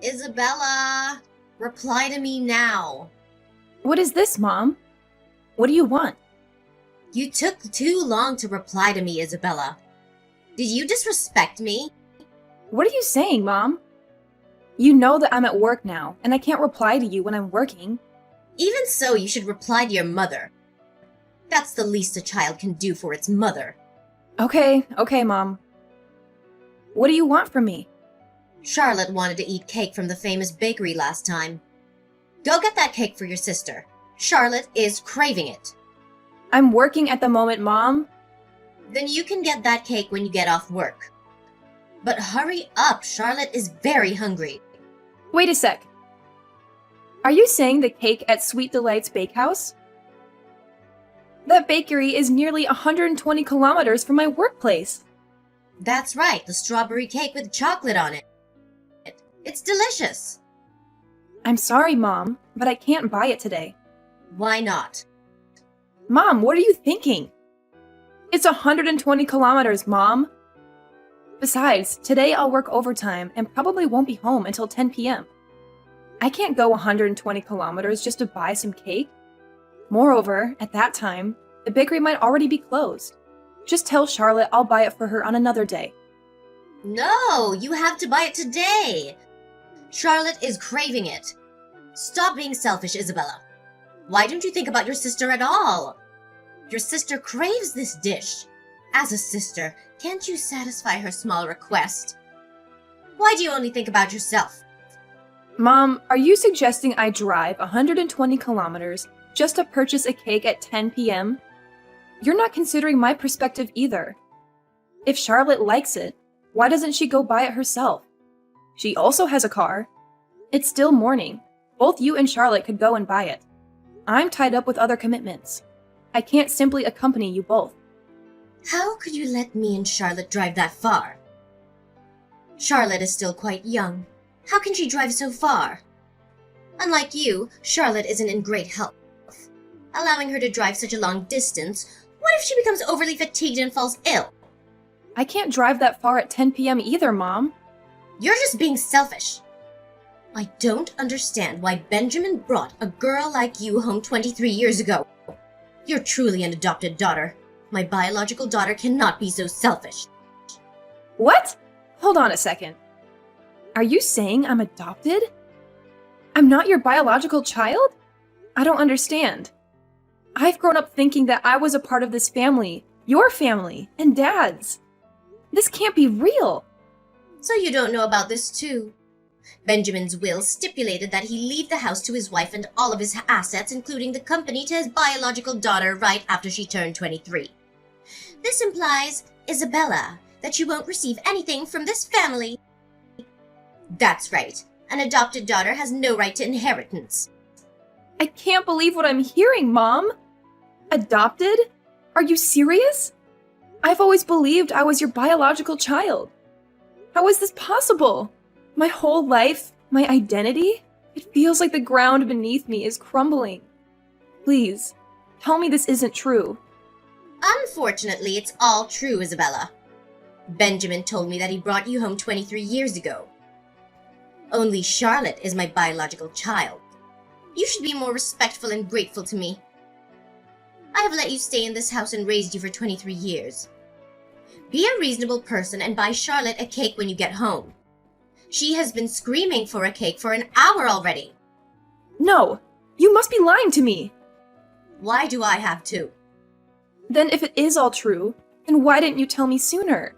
Isabella, reply to me now. What is this, Mom? What do you want? You took too long to reply to me, Isabella. Did you disrespect me? What are you saying, Mom? You know that I'm at work now, and I can't reply to you when I'm working. Even so, you should reply to your mother. That's the least a child can do for its mother. Okay, Mom. What do you want from me? Charlotte wanted to eat cake from the famous bakery last time. Go get that cake for your sister. Charlotte is craving it. I'm working at the moment, Mom. Then you can get that cake when you get off work. But hurry up, Charlotte is very hungry. Wait a sec. Are you saying the cake at Sweet Delights Bakehouse? That bakery is nearly 120 kilometers from my workplace. That's right, the strawberry cake with chocolate on it. It's delicious. I'm sorry, Mom, but I can't buy it today. Why not? Mom, what are you thinking? It's 120 kilometers, Mom. Besides, today I'll work overtime and probably won't be home until 10 p.m. I can't go 120 kilometers just to buy some cake. Moreover, at that time, the bakery might already be closed. Just tell Charlotte I'll buy it for her on another day. No, you have to buy it today. Charlotte is craving it. Stop being selfish, Isabella. Why don't you think about your sister at all? Your sister craves this dish. As a sister, can't you satisfy her small request? Why do you only think about yourself? Mom, are you suggesting I drive 120 kilometers just to purchase a cake at 10 p.m.? You're not considering my perspective either. If Charlotte likes it, why doesn't she go buy it herself? She also has a car. It's still morning. Both you and Charlotte could go and buy it. I'm tied up with other commitments. I can't simply accompany you both. How could you let me and Charlotte drive that far? Charlotte is still quite young. How can she drive so far? Unlike you, Charlotte isn't in great health. Allowing her to drive such a long distance, what if she becomes overly fatigued and falls ill? I can't drive that far at 10 p.m. either, Mom. You're just being selfish. I don't understand why Benjamin brought a girl like you home 23 years ago. You're truly an adopted daughter. My biological daughter cannot be so selfish. What? Hold on a second. Are you saying I'm adopted? I'm not your biological child? I don't understand. I've grown up thinking that I was a part of this family, your family, and Dad's. This can't be real. So you don't know about this too. Benjamin's will stipulated that he leave the house to his wife and all of his assets, including the company, to his biological daughter right after she turned 23. This implies, Isabella, that you won't receive anything from this family. That's right. An adopted daughter has no right to inheritance. I can't believe what I'm hearing, Mom. Adopted? Are you serious? I've always believed I was your biological child. How is this possible? My whole life, my identity? It feels like the ground beneath me is crumbling. Please, tell me this isn't true. Unfortunately, it's all true, Isabella. Benjamin told me that he brought you home 23 years ago. Only Charlotte is my biological child. You should be more respectful and grateful to me. I have let you stay in this house and raised you for 23 years. Be a reasonable person and buy Charlotte a cake when you get home. She has been screaming for a cake for an hour already. No, you must be lying to me. Why do I have to? Then if it is all true, then why didn't you tell me sooner?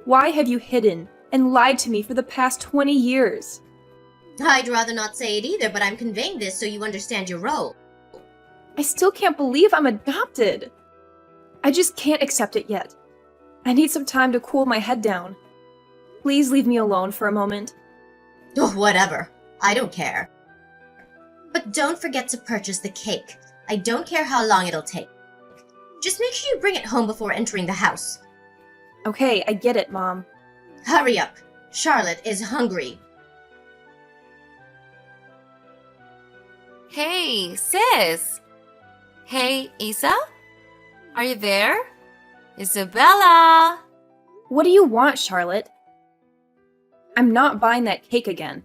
Why have you hidden and lied to me for the past 20 years? I'd rather not say it either, but I'm conveying this so you understand your role. I still can't believe I'm adopted. I just can't accept it yet. I need some time to cool my head down. Please leave me alone for a moment. Oh, whatever. I don't care. But don't forget to purchase the cake. I don't care how long it'll take. Just make sure you bring it home before entering the house. Okay, I get it, Mom. Hurry up. Charlotte is hungry. Hey, sis. Hey, Isa? Are you there? Isabella! What do you want, Charlotte? I'm not buying that cake again.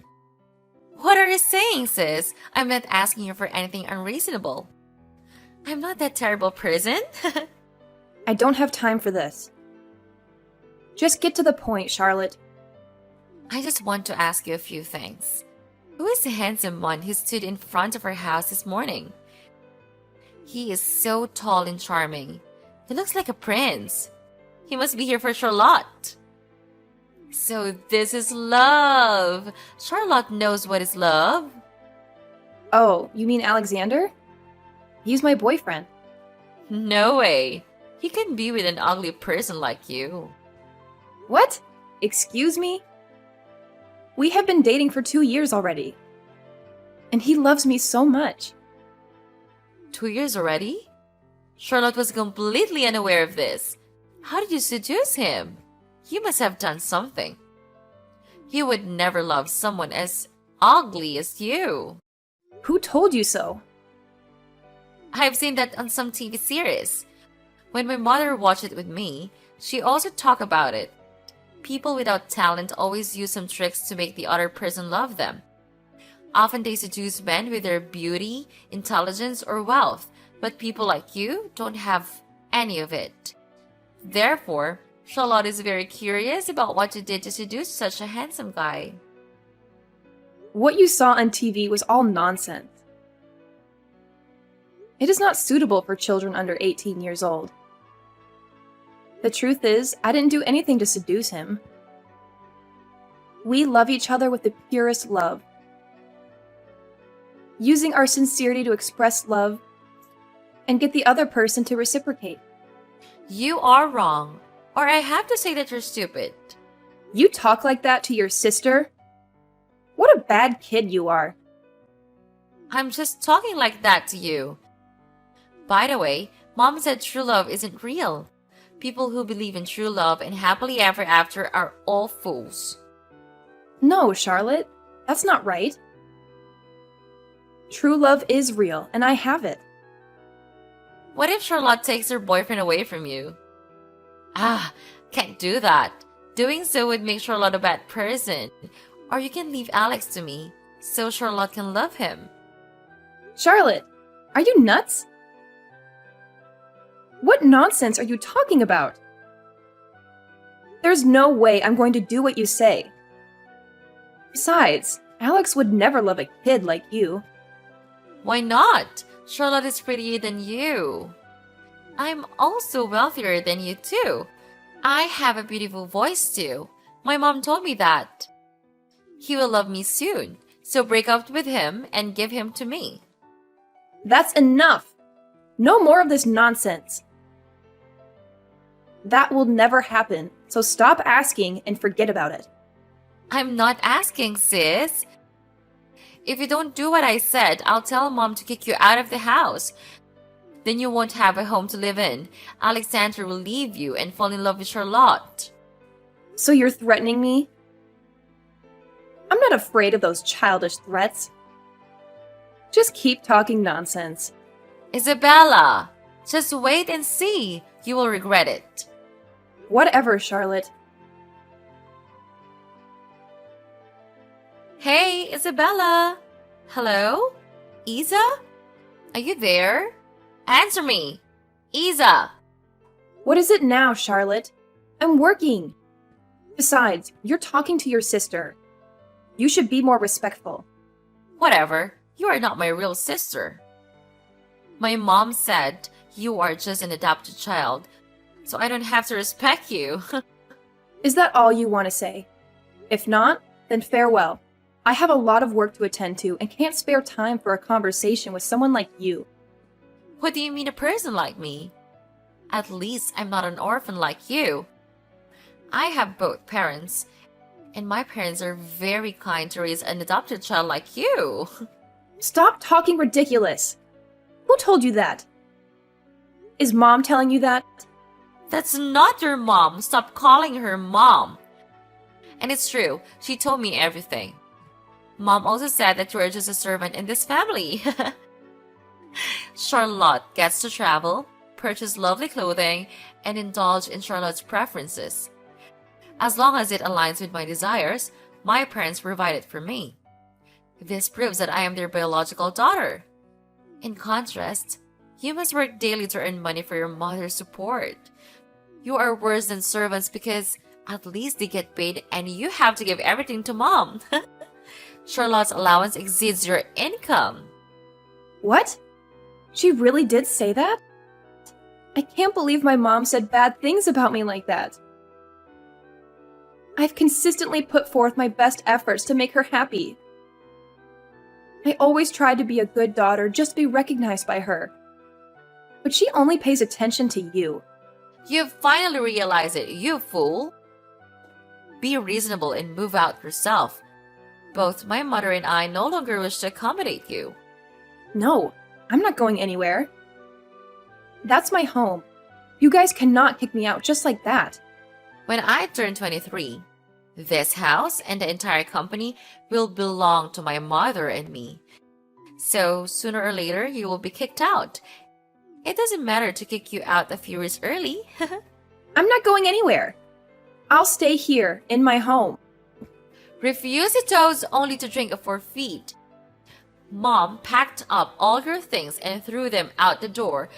What are you saying, sis? I'm not asking you for anything unreasonable. I'm not that terrible person. I don't have time for this. Just get to the point, Charlotte. I just want to ask you a few things. Who is the handsome one who stood in front of our house this morning? He is so tall and charming. He looks like a prince. He must be here for Charlotte. So this is love. Charlotte knows what is love. Oh, you mean Alexander? He's my boyfriend. No way. He can be with an ugly person like you. What? Excuse me? We have been dating for 2 years already. And he loves me so much. 2 years already? Charlotte was completely unaware of this. How did you seduce him? You must have done something. He would never love someone as ugly as you. Who told you so? I've seen that on some TV series. When my mother watched it with me, she also talked about it. People without talent always use some tricks to make the other person love them. Often they seduce men with their beauty, intelligence, or wealth, but people like you don't have any of it. Therefore, Charlotte is very curious about what you did to seduce such a handsome guy. What you saw on TV was all nonsense. It is not suitable for children under 18 years old. The truth is, I didn't do anything to seduce him. We love each other with the purest love. Using our sincerity to express love and get the other person to reciprocate. You are wrong, or I have to say that you're stupid. You talk like that to your sister? What a bad kid you are. I'm just talking like that to you. By the way, Mom said true love isn't real. People who believe in true love and happily ever after are all fools. No, Charlotte, that's not right. True love is real, and I have it. What if Charlotte takes her boyfriend away from you? Can't do that. Doing so would make Charlotte a bad person. Or you can leave Alex to me, so Charlotte can love him. Charlotte, are you nuts? What nonsense are you talking about? There's no way I'm going to do what you say. Besides, Alex would never love a kid like you. Why not? Charlotte is prettier than you. I'm also wealthier than you too. I have a beautiful voice too. My mom told me that. He will love me soon, so break up with him and give him to me. That's enough! No more of this nonsense. That will never happen, so stop asking and forget about it. I'm not asking, sis. If you don't do what I said, I'll tell Mom to kick you out of the house. Then you won't have a home to live in. Alexander will leave you and fall in love with Charlotte. So you're threatening me? I'm not afraid of those childish threats. Just keep talking nonsense. Isabella, just wait and see. You will regret it. Whatever, Charlotte. Hey, Isabella. Hello? Isa? Are you there? Answer me. Isa. What is it now, Charlotte? I'm working. Besides, you're talking to your sister. You should be more respectful. Whatever. You are not my real sister. My mom said you are just an adopted child, so I don't have to respect you. Is that all you want to say? If not, then farewell. I have a lot of work to attend to and can't spare time for a conversation with someone like you. What do you mean a person like me? At least I'm not an orphan like you. I have both parents, and my parents are very kind to raise an adopted child like you. Stop talking ridiculous. Who told you that? Is Mom telling you that? That's not your mom. Stop calling her mom. And it's true. She told me everything. Mom also said that you are just a servant in this family. Charlotte gets to travel, purchase lovely clothing, and indulge in Charlotte's preferences. As long as it aligns with my desires, my parents provide it for me. This proves that I am their biological daughter. In contrast, you must work daily to earn money for your mother's support. You are worse than servants because at least they get paid and you have to give everything to mom. Charlotte's allowance exceeds your income. What? She really did say that? I can't believe my mom said bad things about me like that. I've consistently put forth my best efforts to make her happy. I always tried to be a good daughter just to be recognized by her. But she only pays attention to you. You've finally realized it, you fool. Be reasonable and move out yourself. Both my mother and I no longer wish to accommodate you. No, I'm not going anywhere. That's my home. You guys cannot kick me out just like that. When I turn 23, this house and the entire company will belong to my mother and me. So sooner or later, you will be kicked out. It doesn't matter to kick you out a few years early. I'm not going anywhere. I'll stay here, in my home. Refuse to toast only to drink a forfeit. Mom packed up all your things and threw them out the door.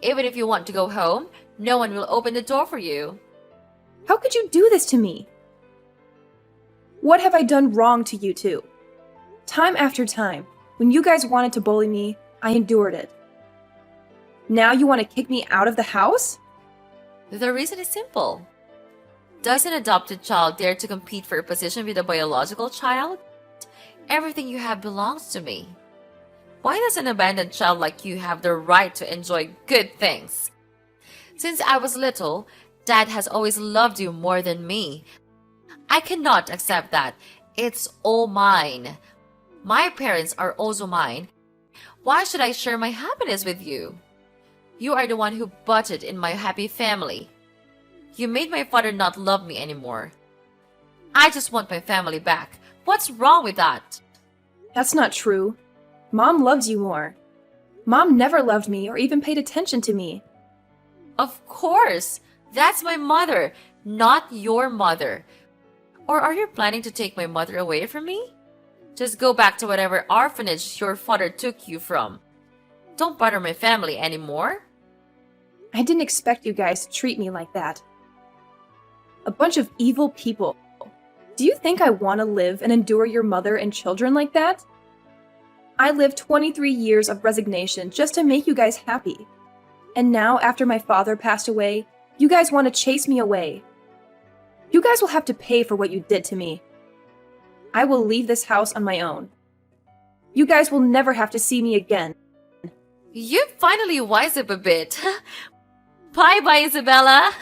Even if you want to go home, no one will open the door for you. How could you do this to me? What have I done wrong to you two? Time after time, when you guys wanted to bully me, I endured it. Now you want to kick me out of the house? The reason is simple. Does an adopted child dare to compete for a position with a biological child? Everything you have belongs to me. Why does an abandoned child like you have the right to enjoy good things? Since I was little, Dad has always loved you more than me. I cannot accept that. It's all mine. My parents are also mine. Why should I share my happiness with you? You are the one who butted in my happy family. You made my father not love me anymore. I just want my family back. What's wrong with that? That's not true. Mom loves you more. Mom never loved me or even paid attention to me. Of course. That's my mother, not your mother. Or are you planning to take my mother away from me? Just go back to whatever orphanage your father took you from. Don't bother my family anymore. I didn't expect you guys to treat me like that. A bunch of evil people. Do you think I want to live and endure your mother and children like that? I lived 23 years of resignation just to make you guys happy. And now, after my father passed away, you guys want to chase me away. You guys will have to pay for what you did to me. I will leave this house on my own. You guys will never have to see me again. You finally wise up a bit. Bye-bye, Isabella.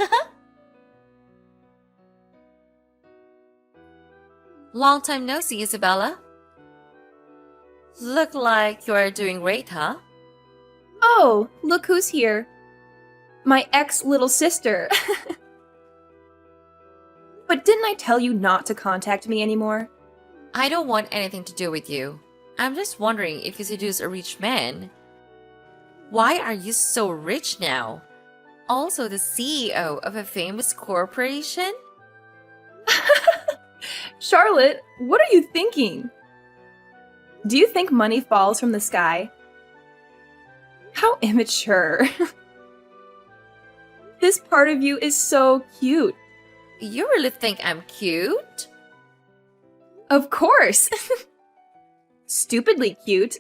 Long time no see, Isabella. Look like you are doing great, huh? Oh, look who's here. My ex-little sister. But didn't I tell you not to contact me anymore? I don't want anything to do with you. I'm just wondering if you seduce a rich man. Why are you so rich now? Also the CEO of a famous corporation? Charlotte, what are you thinking? Do you think money falls from the sky? How immature. This part of you is so cute. You really think I'm cute? Of course. Stupidly cute.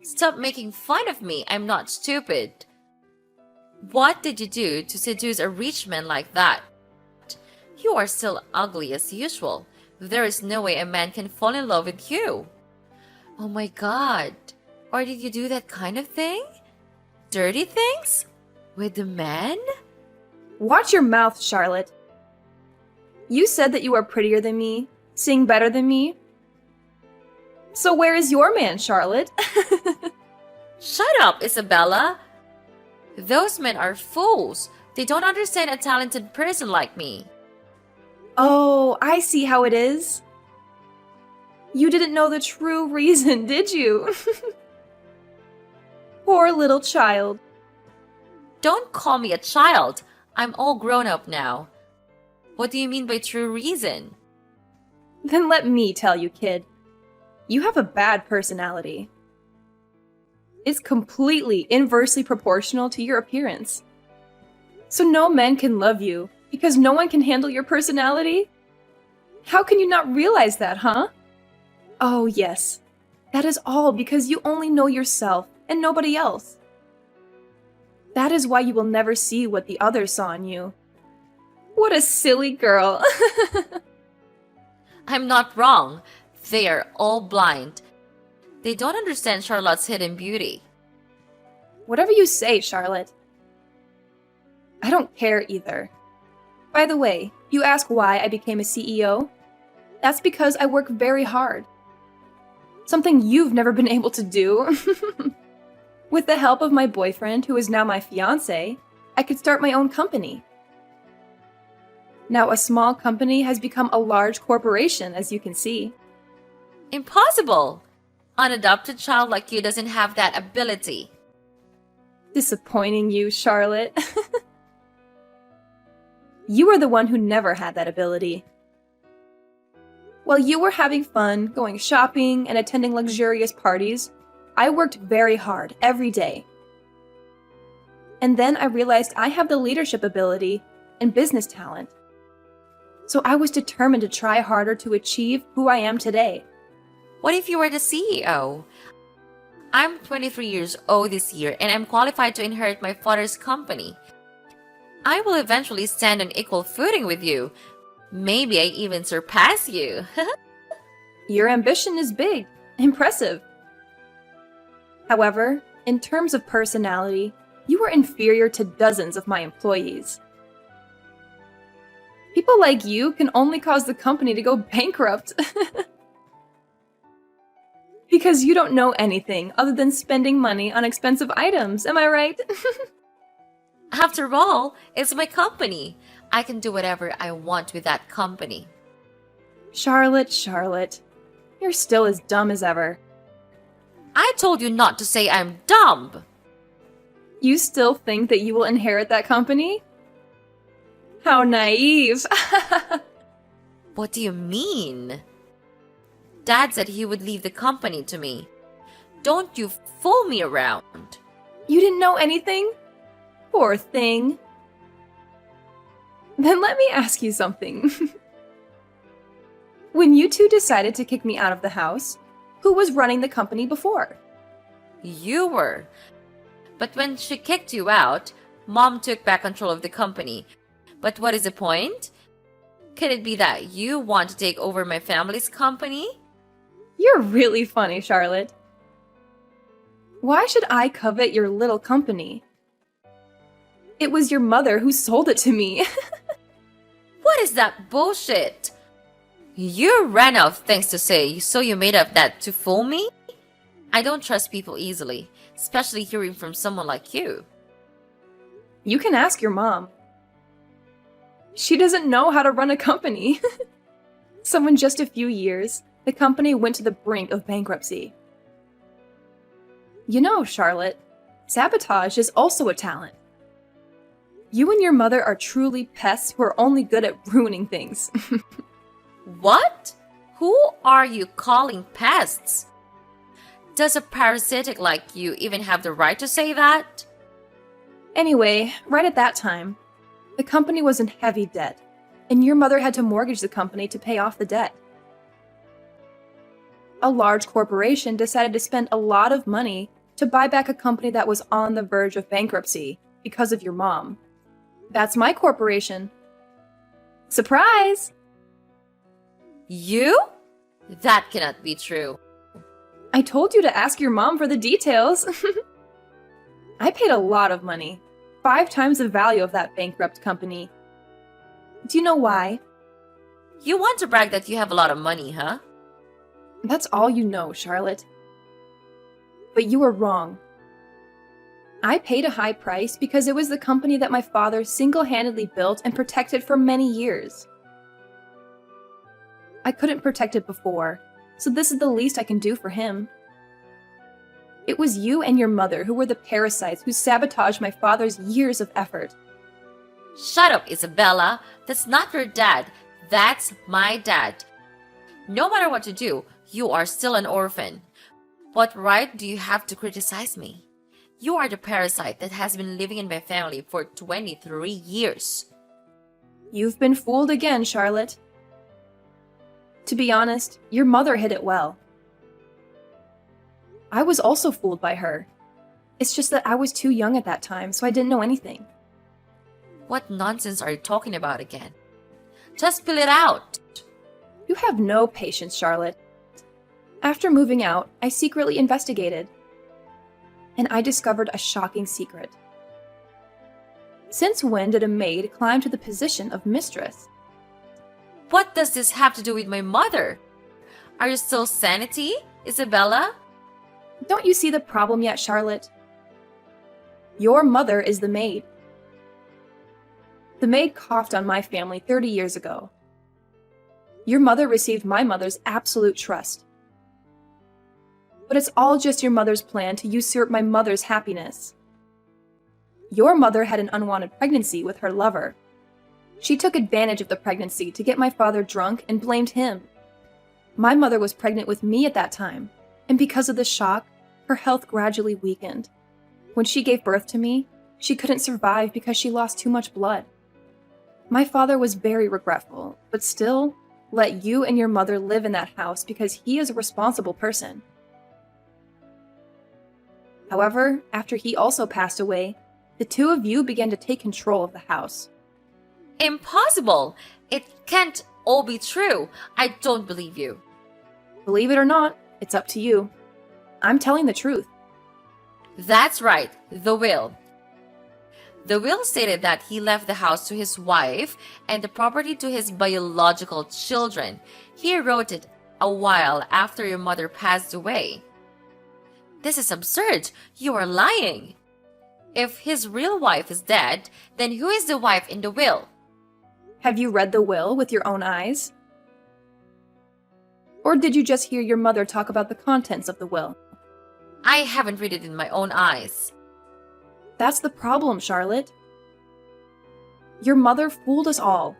Stop making fun of me. I'm not stupid. What did you do to seduce a rich man like that? You are still ugly as usual. There is no way a man can fall in love with you. Oh my god. Or did you do that kind of thing? Dirty things? With the man? Watch your mouth, Charlotte. You said that you are prettier than me, sing better than me. So where is your man, Charlotte? Shut up, Isabella. Those men are fools. They don't understand a talented person like me. Oh, I see how it is. You didn't know the true reason, did you? Poor little child. Don't call me a child. I'm all grown up now. What do you mean by true reason? Then let me tell you, kid. You have a bad personality. It's completely inversely proportional to your appearance. So no men can love you because no one can handle your personality? How can you not realize that, huh? Oh, yes. That is all because you only know yourself and nobody else. That is why you will never see what the others saw in you. What a silly girl. I'm not wrong. They are all blind. They don't understand Charlotte's hidden beauty. Whatever you say, Charlotte. I don't care either. By the way, you ask why I became a CEO? That's because I work very hard. Something you've never been able to do. With the help of my boyfriend, who is now my fiancé, I could start my own company. Now a small company has become a large corporation, as you can see. Impossible! An adopted child like you doesn't have that ability. Disappointing you, Charlotte. You are the one who never had that ability. While you were having fun, going shopping, and attending luxurious parties, I worked very hard every day. And then I realized I have the leadership ability and business talent. So I was determined to try harder to achieve who I am today. What if you were the CEO? I'm 23 years old this year and I'm qualified to inherit my father's company. I will eventually stand on equal footing with you. Maybe I even surpass you. Your ambition is big, impressive. However, in terms of personality, you are inferior to dozens of my employees. People like you can only cause the company to go bankrupt. Because you don't know anything other than spending money on expensive items, am I right? After all, it's my company. I can do whatever I want with that company. Charlotte, you're still as dumb as ever. I told you not to say I'm dumb. You still think that you will inherit that company? How naive. What do you mean? Dad said he would leave the company to me. Don't you fool me around. You didn't know anything? Poor thing. Then let me ask you something. When you two decided to kick me out of the house, who was running the company before? You were. But when she kicked you out, Mom took back control of the company. But what is the point? Could it be that you want to take over my family's company? You're really funny, Charlotte. Why should I covet your little company? It was your mother who sold it to me. What is that bullshit? You ran out of things to say, so you made up that to fool me? I don't trust people easily, especially hearing from someone like you. You can ask your mom. She doesn't know how to run a company. So in just a few years, the company went to the brink of bankruptcy. You know, Charlotte, sabotage is also a talent. You and your mother are truly pests who are only good at ruining things. What? Who are you calling pests? Does a parasitic like you even have the right to say that? Anyway, right at that time, the company was in heavy debt, and your mother had to mortgage the company to pay off the debt. A large corporation decided to spend a lot of money to buy back a company that was on the verge of bankruptcy because of your mom. That's my corporation. Surprise! You? That cannot be true. I told you to ask your mom for the details. I paid a lot of money, 5 times the value of that bankrupt company. Do you know why? You want to brag that you have a lot of money, huh? That's all you know, Charlotte. But you were wrong. I paid a high price because it was the company that my father single-handedly built and protected for many years. I couldn't protect it before, so this is the least I can do for him. It was you and your mother who were the parasites who sabotaged my father's years of effort. Shut up, Isabella. That's not your dad. That's my dad. No matter what you do, you are still an orphan. What right do you have to criticize me? You are the parasite that has been living in my family for 23 years. You've been fooled again, Charlotte. To be honest, your mother hid it well. I was also fooled by her. It's just that I was too young at that time, so I didn't know anything. What nonsense are you talking about again? Just spill it out. You have no patience, Charlotte. After moving out, I secretly investigated. And I discovered a shocking secret. Since when did a maid climb to the position of mistress? What does this have to do with my mother? Are you still sanity, Isabella? Don't you see the problem yet, Charlotte? Your mother is the maid. The maid coughed on my family 30 years ago. Your mother received my mother's absolute trust. But it's all just your mother's plan to usurp my mother's happiness. Your mother had an unwanted pregnancy with her lover. She took advantage of the pregnancy to get my father drunk and blamed him. My mother was pregnant with me at that time, and because of the shock, her health gradually weakened. When she gave birth to me, she couldn't survive because she lost too much blood. My father was very regretful, but still let you and your mother live in that house because he is a responsible person. However, after he also passed away, the two of you began to take control of the house. Impossible! It can't all be true. I don't believe you. Believe it or not, it's up to you. I'm telling the truth. That's right, the will. The will stated that he left the house to his wife and the property to his biological children. He wrote it a while after your mother passed away. This is absurd. You are lying. If his real wife is dead, then who is the wife in the will? Have you read the will with your own eyes? Or did you just hear your mother talk about the contents of the will? I haven't read it in my own eyes. That's the problem, Charlotte. Your mother fooled us all.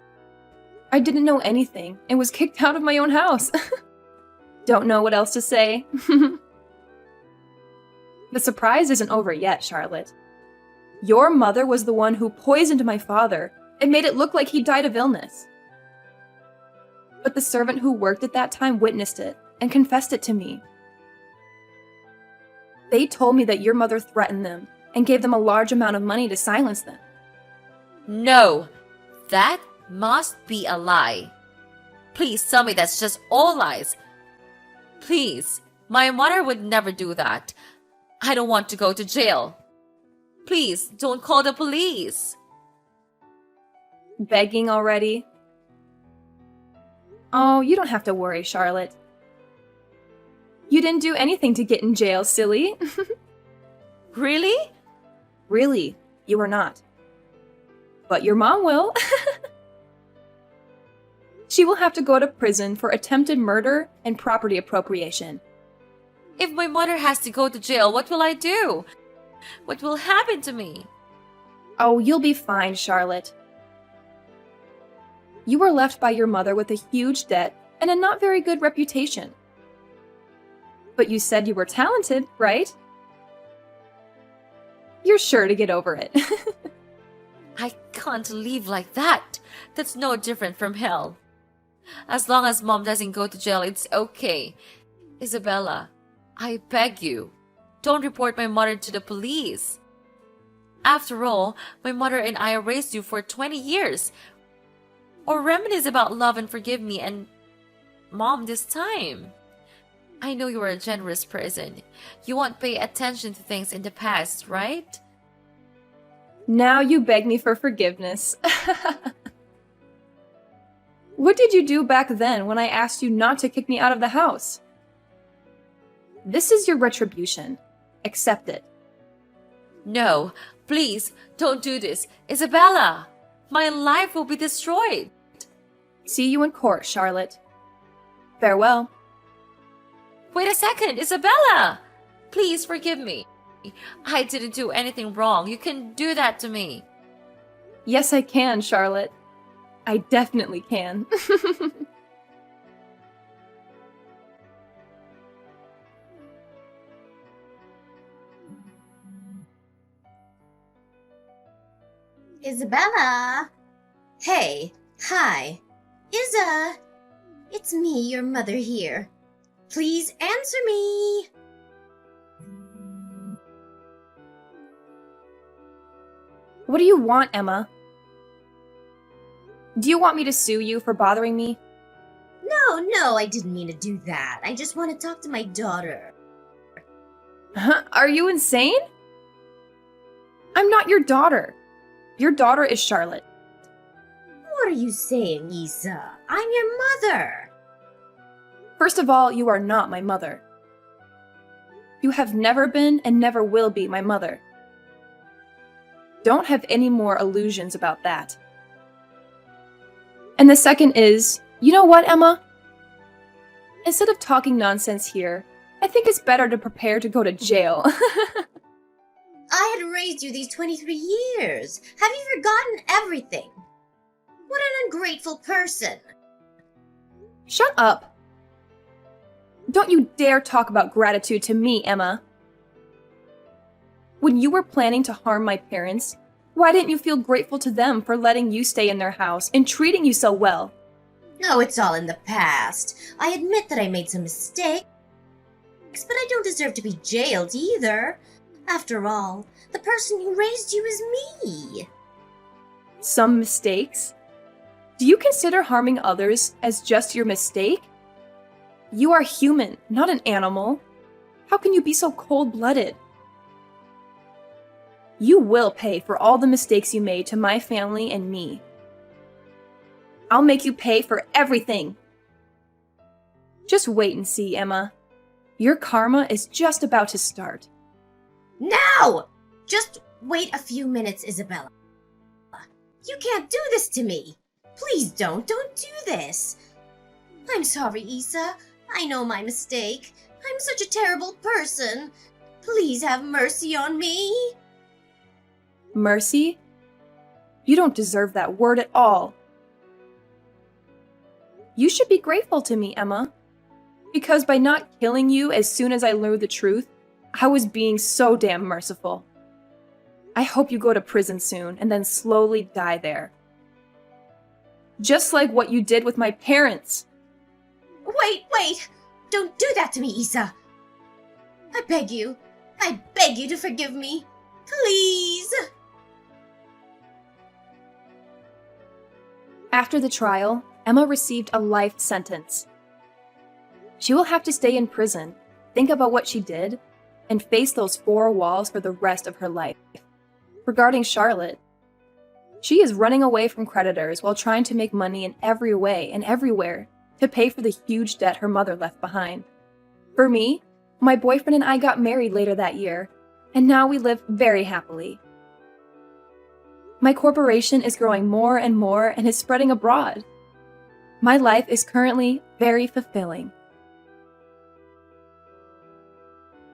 I didn't know anything and was kicked out of my own house. Don't know what else to say. The surprise isn't over yet, Charlotte. Your mother was the one who poisoned my father and made it look like he died of illness. But the servant who worked at that time witnessed it and confessed it to me. They told me that your mother threatened them and gave them a large amount of money to silence them. No, that must be a lie. Please tell me that's just all lies. Please, my mother would never do that. I don't want to go to jail. Please, don't call the police. Begging already? Oh, you don't have to worry, Charlotte. You didn't do anything to get in jail, silly. Really? Really, you are not. But your mom will. She will have to go to prison for attempted murder and property appropriation. If my mother has to go to jail, what will I do? What will happen to me? Oh, you'll be fine, Charlotte. You were left by your mother with a huge debt and a not very good reputation. But you said you were talented, right? You're sure to get over it. I can't live like that. That's no different from hell. As long as mom doesn't go to jail, it's okay. Isabella, I beg you, don't report my mother to the police. After all, my mother and I raised you for 20 years. Or reminisce about love and forgive me and mom this time. I know you are a generous person. You won't pay attention to things in the past, right? Now you beg me for forgiveness. What did you do back then when I asked you not to kick me out of the house? This is your retribution. Accept it. No, please, don't do this. Isabella, my life will be destroyed. See you in court, Charlotte. Farewell. Wait a second, Isabella! Please forgive me. I didn't do anything wrong. You can do that to me. Yes, I can, Charlotte. I definitely can. Isabella! Hey, hi. Isa! It's me, your mother here. Please answer me! What do you want, Emma? Do you want me to sue you for bothering me? No, I didn't mean to do that. I just want to talk to my daughter. Are you insane? I'm not your daughter. Your daughter is Charlotte. What are you saying, Isa? I'm your mother. First of all, you are not my mother. You have never been and never will be my mother. Don't have any more illusions about that. And the second is, you know what, Emma? Instead of talking nonsense here, I think it's better to prepare to go to jail. I had raised you these 23 years. Have you forgotten everything? What an ungrateful person. Shut up. Don't you dare talk about gratitude to me, Emma. When you were planning to harm my parents, why didn't you feel grateful to them for letting you stay in their house and treating you so well? No, it's all in the past. I admit that I made some mistakes, but I don't deserve to be jailed either. After all, the person who raised you is me. Some mistakes? Do you consider harming others as just your mistake? You are human, not an animal. How can you be so cold-blooded? You will pay for all the mistakes you made to my family and me. I'll make you pay for everything. Just wait and see, Emma. Your karma is just about to start. No! Just wait a few minutes, Isabella. You can't do this to me. Please don't do this. I'm sorry, Isa. I know my mistake. I'm such a terrible person. Please have mercy on me. Mercy? You don't deserve that word at all. You should be grateful to me, Emma. Because by not killing you as soon as I learned the truth, I was being so damn merciful. I hope you go to prison soon and then slowly die there. Just like what you did with my parents. Wait! Don't do that to me, Isa. I beg you to forgive me. Please! After the trial, Emma received a life sentence. She will have to stay in prison, think about what she did, and face those four walls for the rest of her life. Regarding Charlotte, she is running away from creditors while trying to make money in every way and everywhere to pay for the huge debt her mother left behind. For me, my boyfriend and I got married later that year, and now we live very happily. My corporation is growing more and more and is spreading abroad. My life is currently very fulfilling.